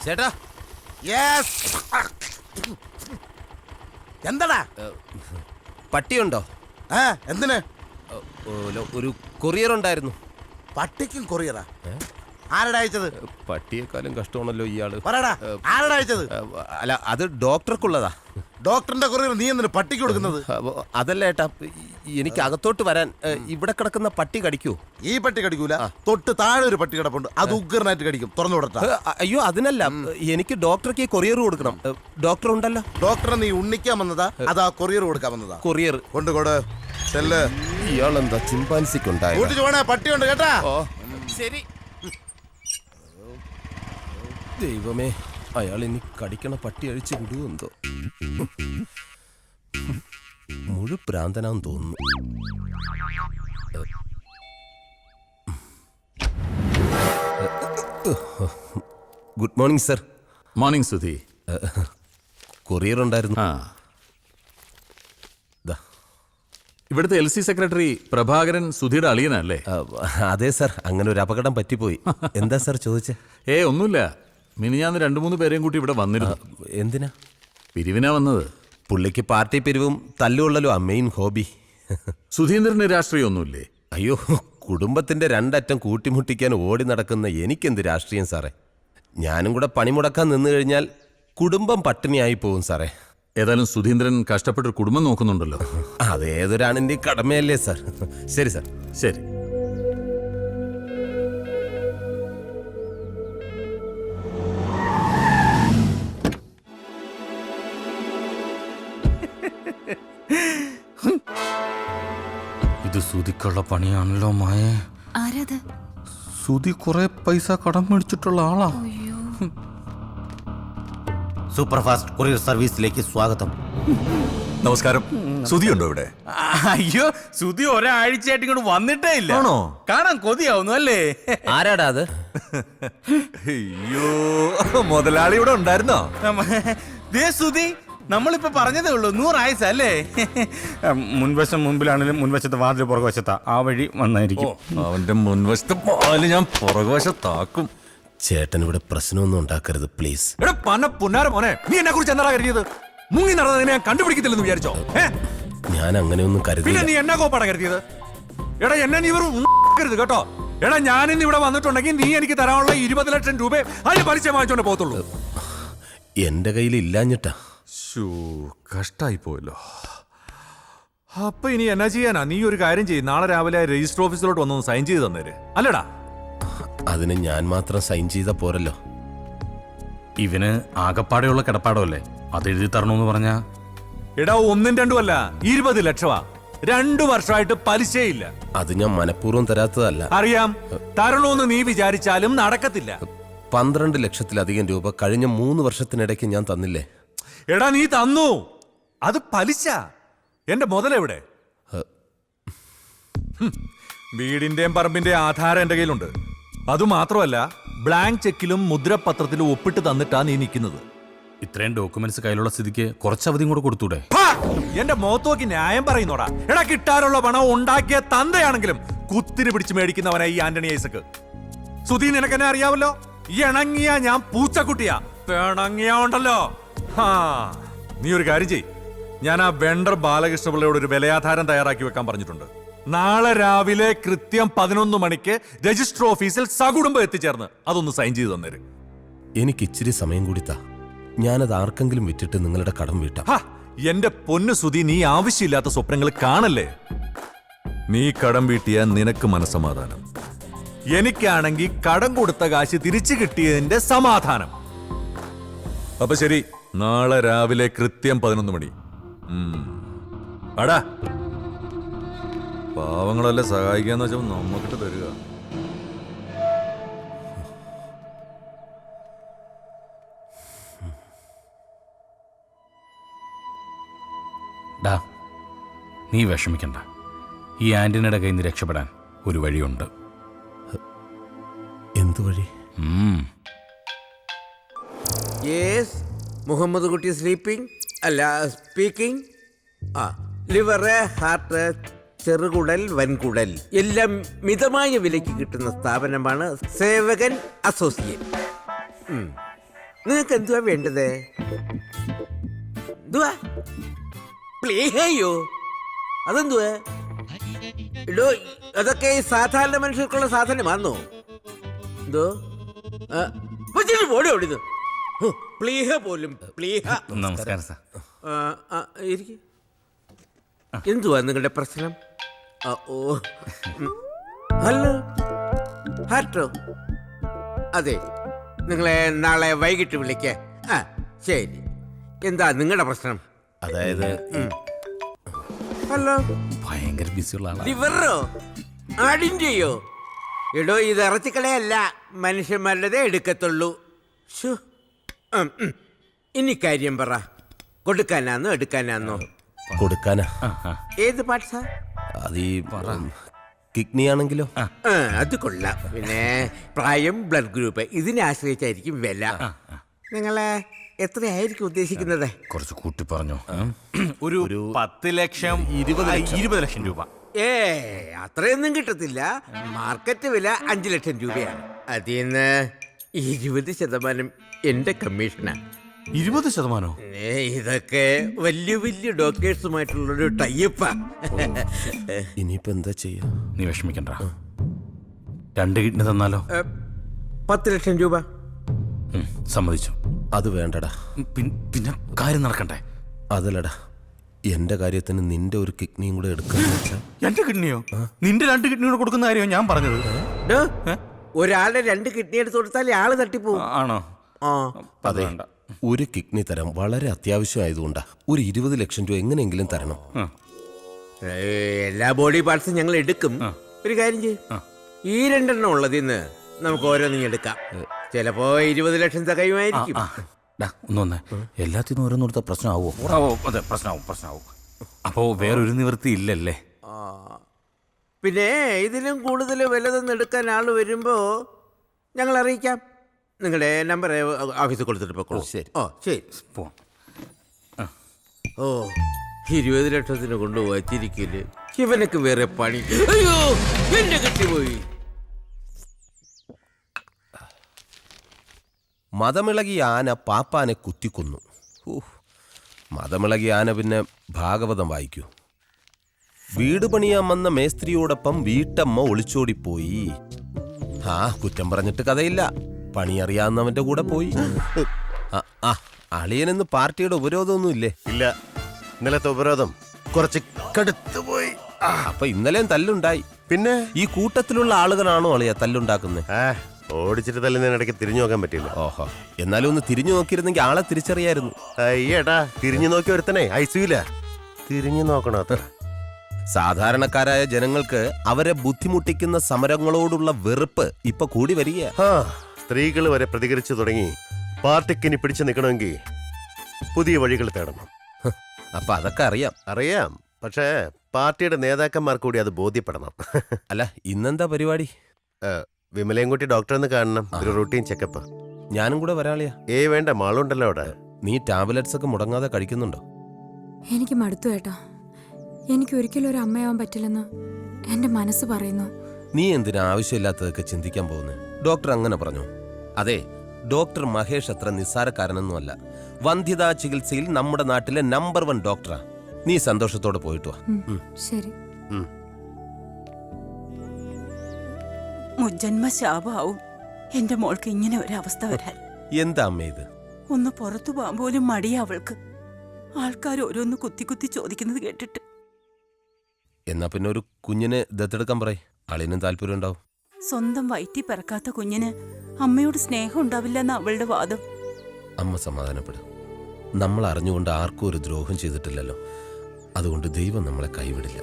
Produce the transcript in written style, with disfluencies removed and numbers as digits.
ചേട്ടാ. എന്താടാ? പട്ടിയുണ്ടോ? എന്തിന്? ഒരു കൊറിയർ ഉണ്ടായിരുന്നു. പട്ടിക്കും കൊറിയറാ? ആരുടെ അയച്ചത്? പട്ടിയെക്കാളും കഷ്ടമാണല്ലോ ഇയാള്. പറയടാ, ആരുടെ അയച്ചത്? അല്ല, അത് ഡോക്ടർക്കുള്ളതാ. ഡോക്ടറിന്റെ കൊറിയർ നീ എന്തിനു പട്ടിക്ക് കൊടുക്കുന്നത്? അതല്ല ഏട്ടാ, എനിക്ക് അകത്തോട്ട് വരാൻ ഇവിടെ കിടക്കുന്ന പട്ടി കടിക്കൂ? ഈ പട്ടി കടിക്കൂല. തൊട്ട് താഴെ ഒരു പട്ടി കിടപ്പുണ്ട്, അത് ഉഗ്രനായിട്ട് കടിക്കും. തുറന്നു കൊടുത്താ. അയ്യോ, അതിനല്ല, എനിക്ക് ഡോക്ടർക്ക് കൊറിയർ കൊടുക്കണം. ഡോക്ടർ ഉണ്ടല്ലോ. ഡോക്ടറെ നീ ഉണ്ണിക്കാൻ വന്നതാ അതാ കൊറിയർ കൊടുക്കാൻ വന്നതാ? കൊറിയർ കൊണ്ടുകൊട്. ചെല്ല്. ഇയാളെന്താ ചിമ്പാൻസിക്കുണ്ടായി? പട്ടിയുണ്ട് കേട്ടാ. ശരി. ദൈവമേ, അയാൾ ഇനി കടിക്കണ പട്ടി അഴിച്ചു വിടുവെന്തോ. മുഴുപ്രാന്തനാന്ന് തോന്നുന്നു. Good morning sir. Morning Sudhi. Courier ഉണ്ടായിരുന്നു. ഇവിടുത്തെ LC സെക്രട്ടറി പ്രഭാകരൻ സുധിയുടെ അളിയനല്ലേ? അതെ സർ, അങ്ങനെ ഒരു അപകടം പറ്റിപ്പോയി. എന്താ സർ ചോദിച്ചേ? ഒന്നുമില്ല. മിനിഞ്ഞാന്ന് 2-3 പേരെയും കൂട്ടി ഇവിടെ വന്നിരുന്നു. എന്തിനാ? പിരിവിനാ വന്നത്. പുള്ളിക്ക് പാർട്ടി പിരിവും തല്ലുകൊള്ളലോ മെയിൻ ഹോബി. സുധീന്ദ്രന് രാഷ്ട്രീയമൊന്നുമില്ലേ? അയ്യോ, കുടുംബത്തിന്റെ രണ്ടറ്റം കൂട്ടിമുട്ടിക്കാൻ ഓടി നടക്കുന്ന എനിക്കെന്ത് രാഷ്ട്രീയം സാറേ. ഞാനും കൂടെ പണിമുടക്കാൻ നിന്നു കഴിഞ്ഞാൽ കുടുംബം പട്ടിണിയായി പോകും സാറേ. ഏതായാലും സുധീന്ദ്രൻ കഷ്ടപ്പെട്ടൊരു കുടുംബം നോക്കുന്നുണ്ടല്ലോ. അതേതൊരാണിന്റെ കടമയല്ലേ സാർ. ശരി സാർ. ശരി. ഇത് സുധിക്കുള്ള പണിയാണല്ലോ മായേ. ആരാത്? സുധി കുറെ പൈസ കടം മേടിച്ചിട്ടുള്ള ആളാ. സൂപ്പർ ഫാസ്റ്റ് കൊറിയർ സർവീസിലേക്ക് സ്വാഗതം. നമസ്കാരം. സുധി ഉണ്ടോ ഇവിടെ? അയ്യോ, സുധി ഒരാഴ്ചയായിട്ട് ഇങ്ങോട്ട് വന്നിട്ടേ ഇല്ല. കാണാൻ കൊതിയാവുന്നു അല്ലേ? ആരാടാ അത്? അയ്യോ, മുതലാളി ഇവിടെ ഉണ്ടായിരുന്നോ? സുധി, നമ്മളിപ്പോ പറഞ്ഞതേ ഉള്ളൂ. 100 ആയുസ അല്ലേ? മുൻവശം മുൻപിലാണെങ്കിലും മുൻവശത്തെ വാതിൽ പുറകുവശത്താ. ആ വഴി വന്നായിരിക്കും. അവന്റെ മുൻവശത്തെ പാല് ഞാൻ പുറകുവശത്താക്കും. ചേട്ടൻ ഇവിടെ പ്രശ്നമൊന്നും ഉണ്ടാക്കരുത് പ്ലീസ്. എടാ പുന്നാര മോനെ, നീ എന്നെ കുറിച്ച് എന്താ കരുതിയത്? മുങ്ങി നടന്നതിനെ ഞാൻ കണ്ടുപിടിക്കത്തില്ലെന്ന് വിചാരിച്ചോ? ഞാൻ അങ്ങനെയൊന്നും പിന്നെ കരുതില്ല. നീ എന്നാ കോപ്പാടാ കരുതിയത്? എടാ എന്നെ നീ വെറും കരുത് കേട്ടോ. എടാ ഞാനിന്ന് ഇവിടെ വന്നിട്ടുണ്ടെങ്കിൽ നീ എനിക്ക് തരാനുള്ള 20 ലക്ഷം രൂപ അതിന് പലിശ വാങ്ങിച്ചോണ്ട് പോകത്തുള്ളൂ. എന്റെ കയ്യിൽ ഇല്ലാഞ്ഞിട്ടാ. കഷ്ടായി പോയല്ലോ. അപ്പൊ ഇനി എന്നാ ചെയ്യാനാ? നീ ഒരു കാര്യം ചെയ്യും, നാളെ രാവിലെ രജിസ്റ്റർ ഓഫീസിലോട്ട് വന്നൊന്ന് സൈൻ ചെയ്ത് തന്നേര്. അല്ലടാ, അതിന് ഞാൻ മാത്രം സൈൻ ചെയ്ത പോരല്ലോ. ഇവന് ആകപ്പാടെയുള്ള കിടപ്പാടോ അല്ലേ? അത് എഴുതി തരണമെന്ന് പറഞ്ഞാ. എടാ 1-2 അല്ല, 20 ലക്ഷമാ. 2 വർഷമായിട്ട് പലിശയില്ല. അത് ഞാൻ മനഃപൂർവ്വം തരാത്തതല്ല. അറിയാം, തരണോന്ന് നീ വിചാരിച്ചാലും നടക്കത്തില്ല. 12 ലക്ഷത്തിലധികം രൂപ കഴിഞ്ഞ 3 വർഷത്തിനിടയ്ക്ക് ഞാൻ തന്നില്ലേ? എടാ നീ തന്നു, അത് പലിശ. എന്റെ മുതലെവിടെ? വീടിന്റെയും പറമ്പിന്റെയും ആധാരം എന്റെ കയ്യിലുണ്ട്. അതുമാത്രമല്ല, ബ്ലാങ്ക് ചെക്കിലും മുദ്രപത്രത്തിലും ഒപ്പിട്ട് തന്നിട്ടാ നീ നിൽക്കുന്നത്. ഇത്രയും ഡോക്യുമെന്റ്സ് കയ്യിലുള്ള സ്ഥിതിക്ക് കുറച്ച് അവധിയും കൂടെ കൊടുത്തൂടെ? എന്റെ മുഖത്ത് നോക്കി ന്യായം പറയുന്നോടാ. എടാ കിട്ടാനുള്ള പണം ഉണ്ടാക്കിയ തന്തയാണെങ്കിലും കുത്തിന് പിടിച്ച് മേടിക്കുന്നവനാ ഈ ആന്റണി ഐസക്. സുധീ, നിനക്കെന്നെ അറിയാവല്ലോ. ഇണങ്ങിയ ഞാൻ പൂച്ചക്കുട്ടിയാ, പിണങ്ങിയ ഉണ്ടല്ലോ. നീ ഒരു കാര്യം ചെയ്, ഞാൻ ആ വെണ്ടർ ബാലകൃഷ്ണപിള്ളയോട് ഒരു വിലയാധാരം തയ്യാറാക്കി വെക്കാൻ പറഞ്ഞിട്ടുണ്ട്. നാളെ രാവിലെ കൃത്യം 11 മണിക്ക് രജിസ്റ്റർ ഓഫീസിൽ സകുടുംബം എത്തിച്ചേർന്ന് അതൊന്ന് സൈൻ ചെയ്ത് തന്നേര്. എനിക്ക് ഇച്ചിരി സമയം കൂടി താ. ഞാനത് ആർക്കെങ്കിലും വിറ്റിട്ട് നിങ്ങളുടെ കടം വീട്ടാം. എന്റെ പൊന്നു സുധി, നീ ആവശ്യമില്ലാത്ത സ്വപ്നങ്ങൾ കാണല്ലേ. നീ കടം വീട്ടിയ നിനക്ക് മനസ്സമാധാനം, എനിക്കാണെങ്കിൽ കടം കൊടുത്ത കാശ് തിരിച്ചു കിട്ടിയതിന്റെ സമാധാനം. അപ്പൊ ശരി, നാളെ രാവിലെ കൃത്യം 11 മണി. അടാ, പാവങ്ങളല്ലേ സഹായിക്കാന്ന് വെച്ചാൽ നമ്മക്കിട്ട് തരിക. നീ വിഷമിക്കണ്ട. ഈ ആന്റണിയുടെ കയ്യിൽ നിന്ന് രക്ഷപ്പെടാൻ ഒരു വഴിയുണ്ട്. എന്തു വഴി? യെസ്, മുഹമ്മദ് കുട്ടി സ്ലീപ്പിംഗ് അല്ല സ്പീക്കിംഗ്. ലിവറ്, ഹാർട്ട്, ചെറുകുടൽ, വൻകുടൽ എല്ലാം മിതമായ വിലയ്ക്ക് കിട്ടുന്ന സ്ഥാപനമാണ് സേവകൻ അസോസിയേറ്റ്. നിങ്ങൾക്ക് എന്തുവാ വേണ്ടത്? എന്തുവാ? പ്ലീഹയോ? അതെന്തുവാ? ഇടോ, അതൊക്കെ ഈ സാധാരണ മനുഷ്യർക്കുള്ള സാധനമാണോ? എന്തോ പോടി ഓടിത്. പ്ലീഹ പോലും പ്ലീഹ. നമസ്കാരം സാർ. എന്തുവാ നിങ്ങളുടെ പ്രശ്നം? ഓ, ഹലോ, ഹാർട്ടോ. അതെ, നിങ്ങളെ നാളെ വൈകിട്ട് വിളിക്കേ. ആ, ശരി. എന്താ നിങ്ങളുടെ പ്രശ്നം? അതായത് ഹലോ, ഭയങ്കര ബിസിയുള്ള ആളാണ്. ലിവറോ ആടിൻ്റെയോ? എടോ, ഇത് ഇറച്ചിക്കടയല്ല, മനുഷ്യന്മാരുടേതേ എടുക്കത്തുള്ളൂ. ശ്ശോ. ഇനി കാര്യം പറ, കൊടുക്കാനാന്നോ എടുക്കാനാന്നോ? കൊടുക്കാനാ. ഏത് പാർട്സാ? അത് ഈ കിഡ്നി ആണെങ്കിലോ? അത് കൊള്ളാം. പിന്നെ പ്രായം, ബ്ലഡ് ഗ്രൂപ്പ് ഇതിനെ ആശ്രയിച്ചായിരിക്കും വില. നിങ്ങളെ എത്രയായിരിക്കും ഉദ്ദേശിക്കുന്നത്? കുറച്ച് കൂട്ടി പറഞ്ഞു. ഒരു 10 ലക്ഷം 20 ലക്ഷം രൂപ. അത്രയൊന്നും കിട്ടത്തില്ല. മാർക്കറ്റ് വില 5 ലക്ഷം രൂപയാണ്. അതിന്ന് 20% എന്റെ കമ്മീഷനാണ്. 20%? ഇതൊക്കെ വലിയ വലിയ ഡോക്ടേഴ്സുമായിട്ടുള്ളൊരു ടൈപ്പാ. ഇനിയിപ്പോ എന്താ ചെയ്യാ? നീ വിഷമിക്കണ്ട. 2 കിഡ്നി തന്നാലോ? 10 ലക്ഷം രൂപ. സമ്മതിച്ചു. അത് വേണ്ടടാ. പിന്നെ കാര്യം നടക്കണ്ടേ? അതല്ലടാ, എന്റെ കാര്യത്തിന് നിന്റെ ഒരു കിഡ്നിയും കൂടെ എടുക്കാന്ന് വെച്ചാ. എന്റെ കിഡ്നിയോ? നിന്റെ 2 കിഡ്നി കൂടെ കൊടുക്കുന്ന കാര്യമോ ഞാൻ പറഞ്ഞത്? ഒരാളുടെ 2 കിഡ്നി എടുത്ത് കൊടുത്താൽ ആള് തട്ടിപ്പോവും. ആണോ? അതെ, ഒരു കിഡ്നി തരം വളരെ അത്യാവശ്യമായതുകൊണ്ടാ. ഒരു 20 ലക്ഷം രൂപ എങ്ങനെയെങ്കിലും തരണം. എല്ലാ ബോഡി പാർട്സും ഞങ്ങൾ എടുക്കും. ഒരു കാര്യം ചെയ്യും, ഈ 2 എണ്ണം ഉള്ളതിന്ന് നമുക്ക് ഓരോന്നും എടുക്കാം. ചിലപ്പോ 20 ലക്ഷം തികയുമായിരിക്കും. ഒന്നൊന്നേ, എല്ലാത്തിനും ഓരോന്ന് കൊടുത്ത പ്രശ്നമാവോ? അതെ, പ്രശ്നമാവും. അപ്പോ വേറൊരു നിവൃത്തി ഇല്ലല്ലേ? പിന്നെ ഇതിലും കൂടുതൽ വലുതൊന്നും എടുക്കാൻ ആള് വരുമ്പോ ഞങ്ങൾ അറിയിക്കാം. നിങ്ങളുടെ നമ്പർ ഓഫീസിൽ കൊടുത്തിട്ട് പോക്കോളൂ. ശരി. ശരി. പോവാം. 20 ലക്ഷത്തിന് കൊണ്ട് വച്ചിരിക്കല്. ഇവനക്ക് വേറെ പണി. അയ്യോ, എന്റെ കിട്ടിപ്പോയി. മതമിളകിയ ആന പാപ്പാനെ കുത്തിക്കൊന്നു. മതമിളകിയ ആന പിന്നെ ഭാഗവതം വായിക്കൂ. വീട് പണിയാൻ വന്ന മേസ്ത്രിയോടൊപ്പം വീട്ടമ്മ ഒളിച്ചോടിപ്പോയി. കുറ്റം പറഞ്ഞിട്ട് കഥയില്ല, പണിയറിയാവുന്നവന്റെ കൂടെ പോയി. അളിയനെന്ന് പാർട്ടിയുടെ ഉപരോധമൊന്നും ഇല്ലേ? ഇല്ല, ഇന്നലത്തെ ഉപരോധം കുറച്ച് കടുത്തു പോയി. അപ്പൊ ഇന്നലെയും തല്ലുണ്ടായി. പിന്നെ ഈ കൂട്ടത്തിലുള്ള ആളുകളാണോ അളിയ തല്ലുണ്ടാക്കുന്നത്? ഓടിച്ചിട്ട് തല്ലുന്നതിനിടയ്ക്ക് തിരിഞ്ഞു നോക്കാൻ പറ്റില്ല. ഓഹോ, എന്നാലും ഒന്ന് തിരിഞ്ഞു നോക്കിയിരുന്നെങ്കിൽ ആളെ തിരിച്ചറിയായിരുന്നു. അയ്യേട്ടാ, തിരിഞ്ഞു നോക്കി ഒരുത്തനെ ഐസിയുല തിരിഞ്ഞു നോക്കണോ? അത്ര സാധാരണക്കാരായ ജനങ്ങൾക്ക് അവരെ ബുദ്ധിമുട്ടിക്കുന്ന സമരങ്ങളോടുള്ള വെറുപ്പ് ഇപ്പൊ കൂടി വരിക. സ്ത്രീകൾ വരെ പ്രതികരിച്ചു തുടങ്ങി. പാർട്ടിക്ക് ഇനി പിടിച്ചു നിൽക്കണമെങ്കിൽ പുതിയ വഴികൾ തേടണം. അപ്പൊ അതൊക്കെ അറിയാം, പക്ഷേ പാർട്ടിയുടെ നേതാക്കന്മാർ കൂടി അത് ബോധ്യപ്പെടണം. അല്ല, ഇന്നെന്താ പരിപാടി? വിമലയൻകുട്ടി ഡോക്ടറെന്ന് കാണണം, ഒരു റൂട്ടീൻ ചെക്കപ്പ്. ഞാനും കൂടെ വരാളിയാ. വേണ്ട, മാളുണ്ടല്ലോ അവിടെ. നീ ടാബ്ലറ്റ്സ് ഒക്കെ മുടങ്ങാതെ കഴിക്കുന്നുണ്ടോ? എനിക്ക് മടുത്തു ഏട്ടാ. എനിക്ക് ഒരിക്കലും ഒരു അമ്മയാവാൻ പറ്റില്ലെന്ന് എന്റെ മനസ്സ് പറയുന്നു. നീ എന്തിനാ ആവശ്യമില്ലാത്തതൊക്കെ ചിന്തിക്കാൻ പോകുന്നത്? ഡോക്ടർ അങ്ങനെ പറഞ്ഞു. അതെ, ഡോക്ടർ മഹേഷ് അത്ര നിസ്സാരക്കാരനൊന്നുമല്ല. വന്ധ്യതാ ചികിത്സയിൽ നമ്മുടെ നാട്ടിലെ നമ്പർ 1 ഡോക്ടറാ. നീ സന്തോഷത്തോടെ പോയിട്ട് വാ. ശരി. മുജ്ജന്മ ശാപമാവും എന്റെ മോൾക്ക് ഇങ്ങനെ ഒരവസ്ഥ വരാൻ. എന്താ അമ്മ ഇത്? ഒന്ന് പുറത്തു പോകാൻ പോലും മടിയാ അവൾക്ക്. ആൾക്കാർ ഓരോന്ന് കുത്തി കുത്തി ചോദിക്കുന്നത് കേട്ടിട്ട്. എന്നാ പിന്നെ ഒരു കുഞ്ഞിനെ ദത്തെടുക്കാൻ പറയ്, അളിനും താല്പര്യം ഉണ്ടാവും. സ്വന്തം വയറ്റി പിറക്കാത്ത കുഞ്ഞിന് അമ്മയോട് സ്നേഹം ഉണ്ടാവില്ലെന്ന അവളുടെ വാദം. അമ്മ സമാധാനപ്പെടും. നമ്മൾ അറിഞ്ഞുകൊണ്ട് ആർക്കും ഒരു ദ്രോഹം ചെയ്തിട്ടില്ലല്ലോ. അതുകൊണ്ട് ദൈവം നമ്മളെ കൈവിടില്ല.